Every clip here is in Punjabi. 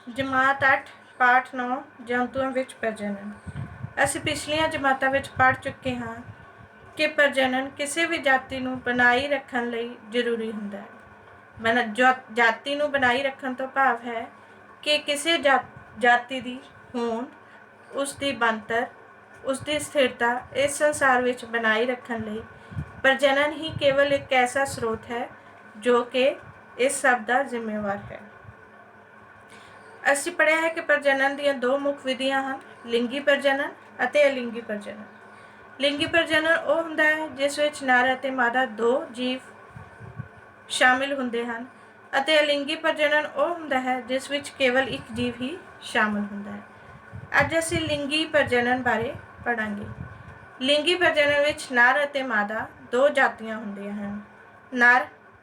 जमात 8 पाठ 9 ਜੰਤੂਆਂ ਵਿੱਚ ਪ੍ਰਜਨਨ। ਅਸੀਂ ਪਿਛਲੀਆਂ ਜਮਾਤਾਂ ਵਿੱਚ ਪੜ੍ਹ ਚੁੱਕੇ ਹਾਂ ਕਿ ਪ੍ਰਜਨਨ ਕਿਸੇ ਵੀ ਜਾਤੀ ਨੂੰ ਬਣਾਈ ਰੱਖਣ ਲਈ ਜ਼ਰੂਰੀ ਹੁੰਦਾ ਹੈ। ਜਾਤੀ ਨੂੰ ਬਣਾਈ ਰੱਖਣ ਤੋਂ ਭਾਵ ਹੈ ਕਿ ਕਿਸੇ ਜਾਤੀ ਦੀ ਹੋਂਦ, ਉਸ ਦੀ ਬਣਤਰ, ਉਸ ਦੀ ਸਥਿਰਤਾ ਇਸ ਸੰਸਾਰ ਵਿੱਚ ਬਣਾਈ ਰੱਖਣ ਲਈ ਪ੍ਰਜਨਨ ਹੀ ਕੇਵਲ ਇੱਕ ਐਸਾ ਸਰੋਤ ਹੈ ਜੋ ਕਿ ਇਸ ਸਭ ਦਾ ਜ਼ਿੰਮੇਵਾਰ ਹੈ। ਅਸੀਂ ਪੜ੍ਹਿਆ ਹੈ ਕਿ ਪ੍ਰਜਨਨ ਦੀਆਂ ਦੋ ਮੁੱਖ ਵਿਧੀਆਂ ਹਨ, ਲਿੰਗੀ ਪ੍ਰਜਨਨ ਅਤੇ ਅਲਿੰਗੀ ਪ੍ਰਜਨਨ। ਲਿੰਗੀ ਪ੍ਰਜਨਨ ਉਹ ਹੁੰਦਾ ਹੈ ਜਿਸ ਵਿੱਚ ਨਰ ਅਤੇ ਮਾਦਾ ਦੋ ਜੀਵ ਸ਼ਾਮਿਲ ਹੁੰਦੇ ਹਨ ਅਤੇ ਅਲਿੰਗੀ ਪ੍ਰਜਨਨ ਉਹ ਹੁੰਦਾ ਹੈ ਜਿਸ ਵਿੱਚ ਕੇਵਲ ਇੱਕ ਜੀਵ ਹੀ ਸ਼ਾਮਿਲ ਹੁੰਦਾ ਹੈ। ਅੱਜ ਅਸੀਂ ਲਿੰਗੀ ਪ੍ਰਜਨਨ ਬਾਰੇ ਪੜ੍ਹਾਂਗੇ। ਲਿੰਗੀ ਪ੍ਰਜਨਨ ਵਿੱਚ ਨਰ ਅਤੇ ਮਾਦਾ ਦੋ ਜਾਤੀਆਂ ਹੁੰਦੀਆਂ ਹਨ।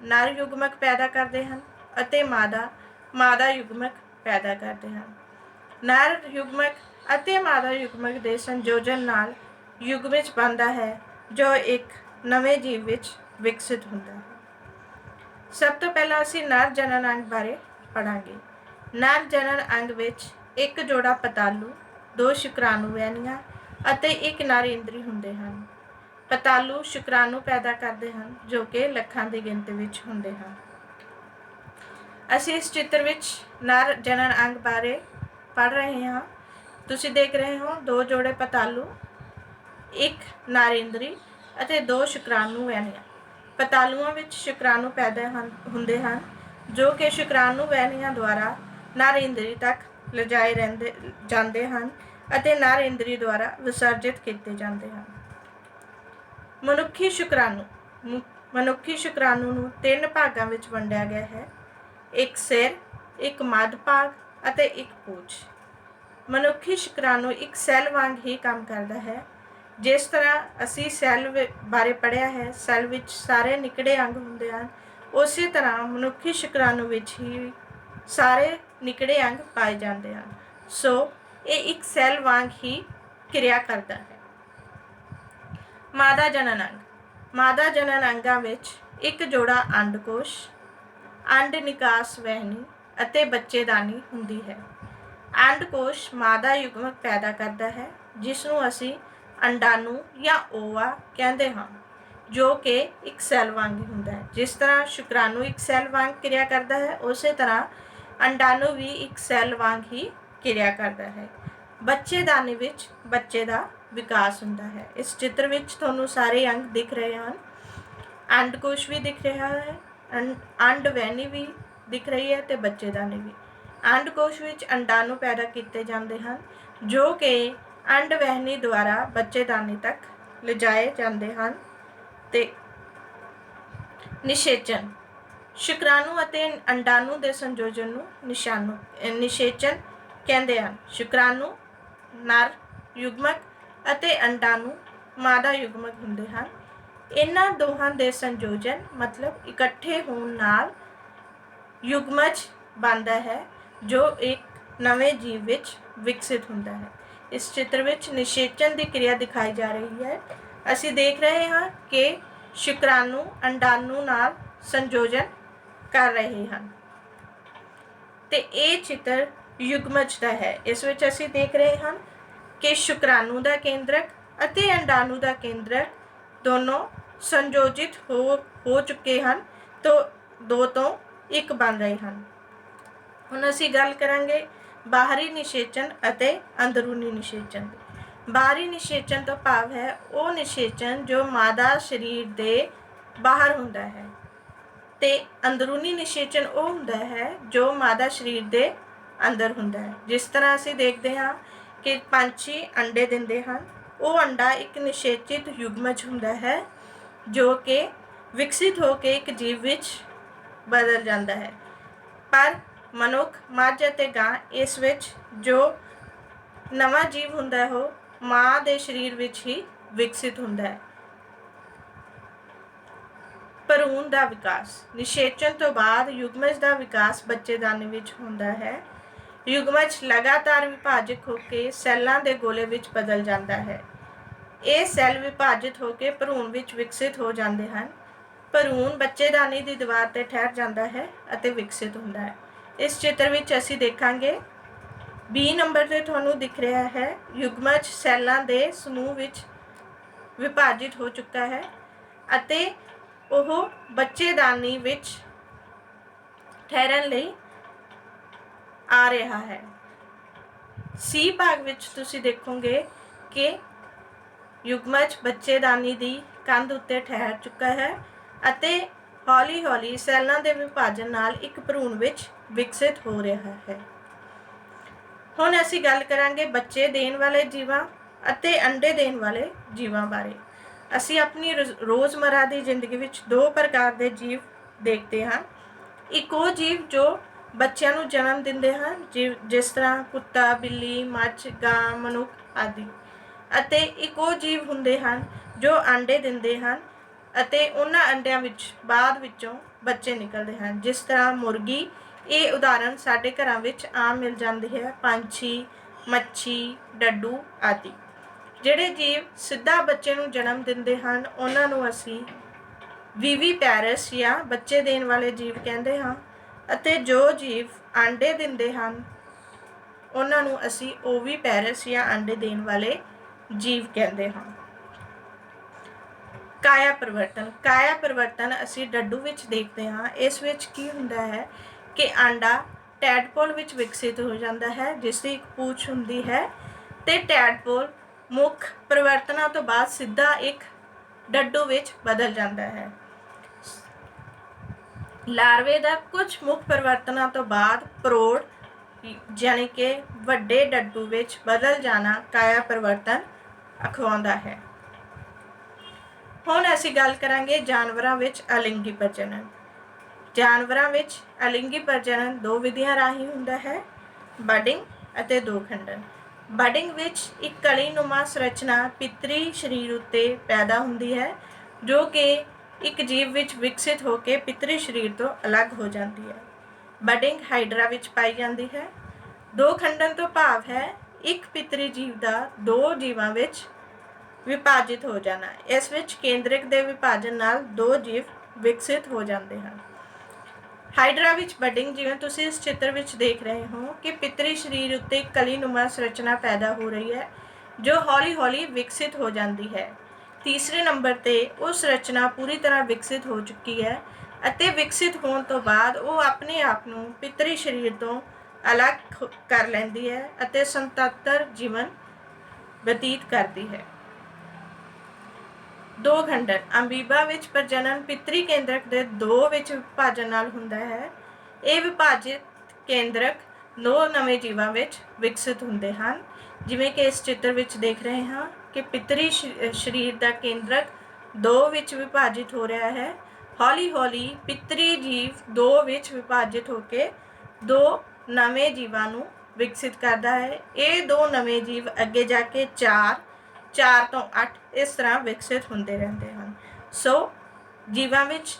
ਨਰ ਯੁਗਮਕ ਪੈਦਾ ਕਰਦੇ ਹਨ ਅਤੇ ਮਾਦਾ ਯੁਗਮਕ ਪੈਦਾ ਕਰਦੇ ਹਨ। ਨਰ ਯੁਗਮਕ ਅਤੇ ਮਾਦਾ ਯੁਗਮਕ ਦੇ ਸੰਯੋਜਨ ਨਾਲ ਯੁਗਮਜ ਬਣਦਾ ਹੈ ਜੋ ਇੱਕ ਨਵੇਂ ਜੀਵ ਵਿੱਚ ਵਿਕਸਿਤ ਹੁੰਦਾ ਹੈ। ਸਭ ਤੋਂ ਪਹਿਲਾਂ ਅਸੀਂ ਨਰ ਜਨਨ ਅੰਗ ਬਾਰੇ ਪੜ੍ਹਾਂਗੇ। ਨਰ ਜਨਨ ਅੰਗ ਵਿੱਚ ਇੱਕ ਜੋੜਾ ਪਤਾਲੂ, ਦੋ ਸ਼ੁਕਰਾਣੂ ਵਹਿਨੀਆਂ ਅਤੇ ਇੱਕ ਨਰ ਇੰਦਰੀ ਹੁੰਦੇ ਹਨ। ਪਤਾਲੂ ਸ਼ੁਕਰਾਣੂ ਪੈਦਾ ਕਰਦੇ ਹਨ ਜੋ ਕਿ ਲੱਖਾਂ ਦੀ ਗਿਣਤੀ ਵਿੱਚ ਹੁੰਦੇ ਹਨ। ਅਸੀਂ ਇਸ ਚਿੱਤਰ ਵਿੱਚ ਨਰ ਜਨਨ ਅੰਗ ਬਾਰੇ ਪੜ੍ਹ ਰਹੇ ਹਾਂ। ਤੁਸੀਂ ਦੇਖ ਰਹੇ ਹੋ ਦੋ ਜੋੜੇ ਪਤਾਲੂ, ਇੱਕ ਨਰ ਇੰਦਰੀ ਅਤੇ ਦੋ ਸ਼ੁਕਰਾਣੂ ਵਹਿਨੀਆਂ। ਪਤਾਲੂਆਂ ਵਿੱਚ ਸ਼ੁਕਰਾਣੂ ਪੈਦਾ ਹੁੰਦੇ ਹਨ ਜੋ ਕਿ ਸ਼ੁਕਰਾਣੂ ਵਹਿਨੀਆਂ ਦੁਆਰਾ ਨਰ ਇੰਦਰੀ ਤੱਕ ਲਿਜਾਏ ਜਾਂਦੇ ਹਨ ਅਤੇ ਨਰ ਇੰਦਰੀ ਦੁਆਰਾ ਵਿਸਰਜਿਤ ਕੀਤੇ ਜਾਂਦੇ ਹਨ। ਮਨੁੱਖੀ ਸ਼ੁਕਰਾਣੂ ਨੂੰ ਤਿੰਨ ਭਾਗਾਂ ਵਿੱਚ ਵੰਡਿਆ ਗਿਆ ਹੈ, ਇੱਕ ਸਿਰ, ਇੱਕ ਮੱਧ ਭਾਗ ਅਤੇ ਇੱਕ ਪੂਛ। ਮਨੁੱਖੀ ਸ਼ੁਕਰਾਣੂ ਇੱਕ ਸੈੱਲ ਵਾਂਗ ਹੀ ਕੰਮ ਕਰਦਾ ਹੈ। ਜਿਸ ਤਰ੍ਹਾਂ ਅਸੀਂ ਸੈੱਲ ਬਾਰੇ ਪੜ੍ਹਿਆ ਹੈ, ਸੈੱਲ ਵਿੱਚ ਸਾਰੇ ਨਿੱਕੜੇ ਅੰਗ ਹੁੰਦੇ ਹਨ, ਉਸੇ ਤਰ੍ਹਾਂ ਮਨੁੱਖੀ ਸ਼ੁਕਰਾਣੂ ਵਿੱਚ ਹੀ ਸਾਰੇ ਨਿੱਕੜੇ ਅੰਗ ਪਾਏ ਜਾਂਦੇ ਹਨ। ਸੋ ਇਹ ਇੱਕ ਸੈੱਲ ਵਾਂਗ ਹੀ ਕਿਰਿਆ ਕਰਦਾ ਹੈ। ਮਾਦਾ ਜਨਨ ਅੰਗ। ਮਾਦਾ ਜਨਨ ਅੰਗਾਂ ਵਿੱਚ ਇੱਕ ਜੋੜਾ ਅੰਡਕੋਸ਼, ਅੰਡ ਨਿਕਾਸ ਵਹਿਨੀ ਅਤੇ ਬੱਚੇਦਾਨੀ ਹੁੰਦੀ ਹੈ। ਅੰਡਕੋਸ਼ ਮਾਦਾ ਯੁਗਮਕ ਪੈਦਾ ਕਰਦਾ ਹੈ ਜਿਸ ਨੂੰ ਅਸੀਂ ਅੰਡਾਣੂ ਜਾਂ ਓਵਾ ਕਹਿੰਦੇ ਹਾਂ, ਜੋ ਕਿ ਇੱਕ ਸੈੱਲ ਵਾਂਗ ਹੀ ਹੁੰਦਾ ਹੈ। ਜਿਸ ਤਰ੍ਹਾਂ ਸ਼ੁਕਰਾਣੂ ਇੱਕ ਸੈੱਲ ਵਾਂਗ ਕਿਰਿਆ ਕਰਦਾ ਹੈ, ਉਸੇ ਤਰ੍ਹਾਂ ਅੰਡਾਣੂ ਵੀ ਇੱਕ ਸੈੱਲ ਵਾਂਗ ਹੀ ਕਿਰਿਆ ਕਰਦਾ ਹੈ। ਬੱਚੇਦਾਨੀ ਵਿੱਚ ਬੱਚੇ ਦਾ ਵਿਕਾਸ ਹੁੰਦਾ ਹੈ। ਇਸ ਚਿੱਤਰ ਵਿੱਚ ਤੁਹਾਨੂੰ ਸਾਰੇ ਅੰਗ ਦਿਖ ਰਹੇ ਹਨ। ਅੰਡਕੋਸ਼ ਵੀ ਦਿਖ ਰਿਹਾ ਹੈ, ਅੰਡ ਵਹਿਨੀ ਵੀ ਦਿਖ ਰਹੀ ਹੈ ਤੇ ਬੱਚੇਦਾਨੀ ਵੀ। ਅੰਡਕੋਸ਼ ਵਿੱਚ ਅੰਡਾਣੂ ਪੈਦਾ ਕੀਤੇ ਜਾਂਦੇ ਹਨ ਜੋ ਕਿ ਅੰਡ ਵਹਿਨੀ ਦੁਆਰਾ ਬੱਚੇਦਾਨੀ ਤੱਕ ਲਿਜਾਏ ਜਾਂਦੇ ਹਨ। ਤੇ ਨਿਸ਼ੇਚਨ। ਸ਼ੁਕਰਾਣੂ ਅਤੇ ਅੰਡਾਣੂ ਦੇ ਸੰਯੋਜਨ ਨੂੰ ਨਿਸ਼ੇਚਨ ਕਹਿੰਦੇ ਹਨ। ਸ਼ੁਕਰਾਣੂ ਨਰ ਯੁਗਮਕ ਅਤੇ ਅੰਡਾਣੂ ਮਾਦਾ ਯੁਗਮਕ ਹੁੰਦੇ ਹਨ। ਇਹਨਾਂ ਦੋਹਾਂ ਦੇ ਸੰਯੋਜਨ ਮਤਲਬ ਇਕੱਠੇ ਹੋਣ ਨਾਲ ਯੁਗਮਜ ਬਣਦਾ ਹੈ ਜੋ ਇੱਕ ਨਵੇਂ ਜੀਵ ਵਿੱਚ ਵਿਕਸਿਤ ਹੁੰਦਾ ਹੈ। ਇਸ ਚਿੱਤਰ ਵਿੱਚ ਨਿਸ਼ੇਚਨ ਦੀ ਕਿਰਿਆ ਦਿਖਾਈ ਜਾ ਰਹੀ ਹੈ। ਅਸੀਂ ਦੇਖ ਰਹੇ ਹਾਂ ਕਿ ਸ਼ੁਕਰਾਣੂ ਅੰਡਾਣੂ ਨਾਲ ਸੰਯੋਜਨ ਕਰ ਰਹੇ ਹਨ ਤੇ ਇਹ ਚਿੱਤਰ ਯੁਗਮਜ ਦਾ ਹੈ। ਇਸ ਵਿੱਚ ਅਸੀਂ ਦੇਖ ਰਹੇ ਹਾਂ ਕਿ ਸ਼ੁਕਰਾਣੂ ਦਾ ਕੇਂਦਰਕ ਅਤੇ ਅੰਡਾਣੂ ਦਾ ਕੇਂਦਰਕ ਦੋਨੋਂ ਸੰਯੋਜਿਤ ਹੋ ਚੁੱਕੇ ਹਨ ਤੋਂ ਦੋ ਤੋਂ ਇੱਕ ਬਣ ਰਹੇ ਹਨ। ਹੁਣ ਅਸੀਂ ਗੱਲ ਕਰਾਂਗੇ ਬਾਹਰੀ ਨਿਸ਼ੇਚਨ ਅਤੇ ਅੰਦਰੂਨੀ ਨਿਸ਼ੇਚਨ ਦੀ। ਬਾਹਰੀ ਨਿਸ਼ੇਚਨ ਤੋਂ ਭਾਵ ਹੈ ਉਹ ਨਿਸ਼ੇਚਨ ਜੋ ਮਾਦਾ ਸਰੀਰ ਦੇ ਬਾਹਰ ਹੁੰਦਾ ਹੈ ਤੇ ਅੰਦਰੂਨੀ ਨਿਸ਼ੇਚਨ ਉਹ ਹੁੰਦਾ ਹੈ ਜੋ ਮਾਦਾ ਸਰੀਰ ਦੇ ਅੰਦਰ ਹੁੰਦਾ ਹੈ। ਜਿਸ ਤਰ੍ਹਾਂ ਅਸੀਂ ਦੇਖਦੇ ਹਾਂ ਕਿ ਪੰਛੀ ਅੰਡੇ ਦਿੰਦੇ ਹਨ, ਉਹ ਅੰਡਾ ਇੱਕ ਨਿਸ਼ੇਚਿਤ ਯੁਗਮਜ ਹੁੰਦਾ ਹੈ ਜੋ ਕਿ ਵਿਕਸਿਤ ਹੋ ਕੇ ਇੱਕ ਜੀਵ ਵਿੱਚ ਬਦਲ ਜਾਂਦਾ ਹੈ। ਪਰ ਮਨੁੱਖ, ਮੱਝ ਅਤੇ ਗਾਂ ਇਸ ਵਿੱਚ ਜੋ ਨਵਾਂ ਜੀਵ ਹੁੰਦਾ ਹੈ ਉਹ ਮਾਂ ਦੇ ਸਰੀਰ ਵਿੱਚ ਹੀ ਵਿਕਸਿਤ ਹੁੰਦਾ ਹੈ। ਭਰੂਣ ਦਾ ਵਿਕਾਸ। ਨਿਸ਼ੇਚਨ ਤੋਂ ਬਾਅਦ ਯੁਗਮਜ ਦਾ ਵਿਕਾਸ ਬੱਚੇਦਾਨੀ ਵਿੱਚ ਹੁੰਦਾ ਹੈ। ਯੁਗਮਜ ਲਗਾਤਾਰ ਵਿਭਾਜਿਤ ਹੋ ਕੇ ਸੈੱਲਾਂ ਦੇ ਗੋਲੇ ਵਿੱਚ ਬਦਲ ਜਾਂਦਾ ਹੈ। ਇਹ ਸੈੱਲ ਵਿਭਾਜਿਤ ਹੋ ਕੇ ਭਰੂਣ ਵਿੱਚ ਵਿਕਸਿਤ ਹੋ ਜਾਂਦੇ ਹਨ। ਭਰੂਣ ਬੱਚੇਦਾਨੀ ਦੀ ਦੀਵਾਰ ਤੇ ਠਹਿਰ ਜਾਂਦਾ ਹੈ ਅਤੇ ਵਿਕਸਿਤ ਹੁੰਦਾ ਹੈ। इस चित्र ਵਿੱਚ ਅਸੀਂ ਦੇਖਾਂਗੇ B ਨੰਬਰ ਤੇ ਤੁਹਾਨੂੰ ਦਿਖ ਰਿਹਾ ਹੈ ਯੁਗਮਜ ਸੈੱਲਾਂ ਦੇ ਸਮੂਹ ਵਿੱਚ ਵਿਭਾਜਿਤ ਹੋ ਚੁੱਕਾ ਹੈ ਅਤੇ ਉਹ ਬੱਚੇਦਾਨੀ ਵਿੱਚ ਠਹਿਰਨ ਲਈ ਆ ਰਿਹਾ ਹੈ। C ਭਾਗ ਵਿੱਚ ਤੁਸੀਂ ਦੇਖੋਗੇ ਕਿ ਯੁਗਮਜ ਬੱਚੇਦਾਨੀ ਦੀ ਕੰਧ ਉੱਤੇ ਠਹਿਰ ਚੁੱਕਾ ਹੈ ਅਤੇ ਹੌਲੀ ਹੌਲੀ ਸੈੱਲਾਂ ਦੇ ਵਿਭਾਜਨ ਨਾਲ ਇੱਕ ਭਰੂਣ ਵਿੱਚ ਵਿਕਸਿਤ ਹੋ ਰਿਹਾ ਹੈ। ਹੁਣ ਅਸੀਂ ਗੱਲ ਕਰਾਂਗੇ ਬੱਚੇ ਦੇਣ ਵਾਲੇ ਜੀਵਾਂ ਅਤੇ ਅੰਡੇ ਦੇਣ ਵਾਲੇ ਜੀਵਾਂ ਬਾਰੇ। ਅਸੀਂ ਆਪਣੀ ਰੋਜ਼ਮर्रा ਦੀ ਜ਼ਿੰਦਗੀ ਵਿੱਚ ਦੋ ਪ੍ਰਕਾਰ ਦੇ ਜੀਵ ਦੇਖਦੇ ਹਾਂ। ਇੱਕ ਉਹ ਜੀਵ ਜੋ ਬੱਚਿਆਂ ਨੂੰ ਜਨਮ ਦਿੰਦੇ ਹਨ ਜਿਸ ਤਰ੍ਹਾਂ ਕੁੱਤਾ, ਬਿੱਲੀ, ਮੱਝ, ਗਾਂ, ਮਨੁੱਖ ਆਦਿ, ਅਤੇ ਇੱਕ ਉਹ ਜੀਵ ਹੁੰਦੇ ਹਨ ਜੋ ਆਂਡੇ ਦਿੰਦੇ ਹਨ ਅਤੇ ਉਹਨਾਂ ਅੰਡਿਆਂ ਵਿੱਚ ਬਾਅਦ ਵਿੱਚੋਂ ਬੱਚੇ ਨਿਕਲਦੇ ਹਨ, ਜਿਸ ਤਰ੍ਹਾਂ ਮੁਰਗੀ। ਇਹ ਉਦਾਹਰਨ ਸਾਡੇ ਘਰਾਂ ਵਿੱਚ ਆਮ ਮਿਲ ਜਾਂਦੀ ਹੈ। ਪੰਛੀ, ਮੱਛੀ, ਡੱਡੂ ਆਦਿ। ਜਿਹੜੇ ਜੀਵ ਸਿੱਧਾ ਬੱਚੇ ਨੂੰ ਜਨਮ ਦਿੰਦੇ ਹਨ ਉਹਨਾਂ ਨੂੰ ਅਸੀਂ ਵਿਵੀਪੈਰਸ ਜਾਂ ਬੱਚੇ ਦੇਣ ਵਾਲੇ ਜੀਵ ਕਹਿੰਦੇ ਹਾਂ, ਅਤੇ ਜੋ ਜੀਵ ਆਂਡੇ ਦਿੰਦੇ ਹਨ ਉਹਨਾਂ ਨੂੰ ਅਸੀਂ ਓਵੀਪੈਰਸ ਜਾਂ ਆਂਡੇ ਦੇਣ ਵਾਲੇ ਜੀਵ ਕਹਿੰਦੇ ਹਾਂ। ਕਾਇਆ ਪਰਿਵਰਤਨ। ਕਾਇਆ ਪਰਿਵਰਤਨ ਅਸੀਂ ਡੱਡੂ ਵਿੱਚ ਦੇਖਦੇ ਹਾਂ। ਇਸ ਵਿੱਚ ਕੀ ਹੁੰਦਾ ਹੈ ਕਿ ਆਂਡਾ ਟੈਡਪੋਲ ਵਿੱਚ ਵਿਕਸਿਤ ਹੋ ਜਾਂਦਾ ਹੈ, ਜਿਸ ਦੀ ਇੱਕ ਪੂਛ ਹੁੰਦੀ ਹੈ, ਤੇ ਟੈਡਪੋਲ ਮੁੱਖ ਪਰਿਵਰਤਨਾਂ ਤੋਂ ਬਾਅਦ ਸਿੱਧਾ ਇੱਕ ਡੱਡੂ ਵਿੱਚ ਬਦਲ ਜਾਂਦਾ ਹੈ। ਲਾਰਵੇ ਦਾ ਕੁਝ ਮੁੱਖ ਪਰਿਵਰਤਨਾਂ ਤੋਂ ਬਾਅਦ ਪ੍ਰੌੜ ਯਾਨੀ ਕਿ ਵੱਡੇ ਡੱਡੂ ਵਿੱਚ ਬਦਲ ਜਾਣਾ ਕਾਇਆ ਪਰਿਵਰਤਨ ਅਖਵਾਉਂਦਾ ਹੈ। ਹੁਣ ਅਸੀਂ ਗੱਲ ਕਰਾਂਗੇ ਜਾਨਵਰਾਂ ਵਿੱਚ ਅਲਿੰਗੀ ਪ੍ਰਜਨਨ। ਜਾਨਵਰਾਂ ਵਿੱਚ ਅਲਿੰਗੀ ਪ੍ਰਜਨਨ ਦੋ ਵਿਧੀਆਂ ਰਾਹੀਂ ਹੁੰਦਾ ਹੈ, ਬਡਿੰਗ ਅਤੇ ਦੋ ਖੰਡਨ। ਬਡਿੰਗ ਵਿੱਚ ਇੱਕ ਕਲੀਨੁਮਾ ਸੰਰਚਨਾ ਪਿਤਰੀ ਸਰੀਰ ਉੱਤੇ ਪੈਦਾ ਹੁੰਦੀ ਹੈ ਜੋ ਕਿ ਇੱਕ ਜੀਵ ਵਿੱਚ ਵਿਕਸਿਤ ਹੋ ਕੇ ਪਿਤਰੀ ਸਰੀਰ ਤੋਂ ਅਲੱਗ ਹੋ ਜਾਂਦੀ ਹੈ। ਬਡਿੰਗ ਹਾਈਡਰਾ ਵਿੱਚ ਪਾਈ ਜਾਂਦੀ ਹੈ। ਦੋ ਖੰਡਨ ਤੋਂ ਭਾਵ ਹੈ ਇੱਕ ਪਿਤਰੀ ਜੀਵ ਦਾ ਦੋ ਜੀਵਾਂ ਵਿੱਚ ਵਿਭਾਜਿਤ ਹੋ ਜਾਣਾ। ਇਸ ਵਿੱਚ ਕੇਂਦਰਕ ਦੇ ਵਿਭਾਜਨ ਨਾਲ ਦੋ ਜੀਵ ਵਿਕਸਿਤ ਹੋ ਜਾਂਦੇ ਹਨ। ਹਾਈਡਰਾ ਵਿੱਚ ਬਡਿੰਗ, ਜਿਵੇਂ ਤੁਸੀਂ ਇਸ ਚਿੱਤਰ ਵਿੱਚ ਦੇਖ ਰਹੇ ਹੋ ਕਿ ਪਿਤਰੀ ਸਰੀਰ ਉੱਤੇ ਇੱਕ ਕਲੀਨੁਮਾ ਸੰਰਚਨਾ ਪੈਦਾ ਹੋ ਰਹੀ ਹੈ ਜੋ ਹੌਲੀ ਹੌਲੀ ਵਿਕਸਿਤ ਹੋ ਜਾਂਦੀ ਹੈ। ਤੀਸਰੇ ਨੰਬਰ ਤੇ ਉਹ ਸੰਰਚਨਾ ਪੂਰੀ ਤਰ੍ਹਾਂ ਵਿਕਸਿਤ ਹੋ ਚੁੱਕੀ ਹੈ ਅਤੇ ਵਿਕਸਿਤ ਹੋਣ ਤੋਂ ਬਾਅਦ ਉਹ ਆਪਣੇ ਆਪ ਨੂੰ ਪਿਤਰੀ ਸਰੀਰ ਤੋਂ ਅਲੱਗ ਕਰ ਲੈਂਦੀ ਹੈ ਅਤੇ ਸੁਤੰਤਰ ਜੀਵਨ ਬਤੀਤ ਕਰਦੀ ਹੈ। ਦੋ ਖੰਡਨ। ਅਮੀਬਾ ਵਿੱਚ ਪ੍ਰਜਨਨ ਪਿਤਰੀ ਕੇਂਦਰਕ ਦੇ ਦੋ ਵਿੱਚ ਵਿਭਾਜਨ ਨਾਲ ਹੁੰਦਾ ਹੈ। ਇਹ ਵਿਭਾਜਿਤ ਕੇਂਦਰਕ ਦੋ ਨਵੇਂ ਜੀਵਾਂ ਵਿੱਚ ਵਿਕਸਿਤ ਹੁੰਦੇ ਹਨ, ਜਿਵੇਂ ਕਿ ਇਸ ਚਿੱਤਰ ਵਿੱਚ ਦੇਖ ਰਹੇ ਹਾਂ ਕਿ ਪਿਤਰੀ ਸਰੀਰ ਦਾ ਕੇਂਦਰਕ ਦੋ ਵਿੱਚ ਵਿਭਾਜਿਤ ਹੋ ਰਿਹਾ ਹੈ। ਹੌਲੀ ਹੌਲੀ ਪਿਤਰੀ ਜੀਵ ਦੋ ਵਿੱਚ ਵਿਭਾਜਿਤ ਹੋ ਕੇ ਦੋ ਨਵੇਂ ਜੀਵਾਂ ਨੂੰ ਵਿਕਸਿਤ ਕਰਦਾ ਹੈ। ਇਹ ਦੋ ਨਵੇਂ ਜੀਵ ਅੱਗੇ ਜਾ ਕੇ 4 ਤੋਂ 8 ਇਸ ਤਰ੍ਹਾਂ ਵਿਕਸਿਤ ਹੁੰਦੇ ਰਹਿੰਦੇ ਹਨ। ਸੋ ਜੀਵਾਂ ਵਿੱਚ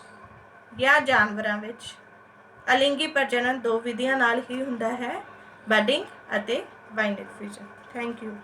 ਜਾਂ ਜਾਨਵਰਾਂ ਵਿੱਚ ਅਲਿੰਗੀ ਪ੍ਰਜਨਨ ਦੋ ਵਿਧੀਆਂ ਨਾਲ ਹੀ ਹੁੰਦਾ ਹੈ, ਬਡਿੰਗ ਅਤੇ ਬਾਈਨਰੀ ਫਿਊਜ਼ਨ। Thank you.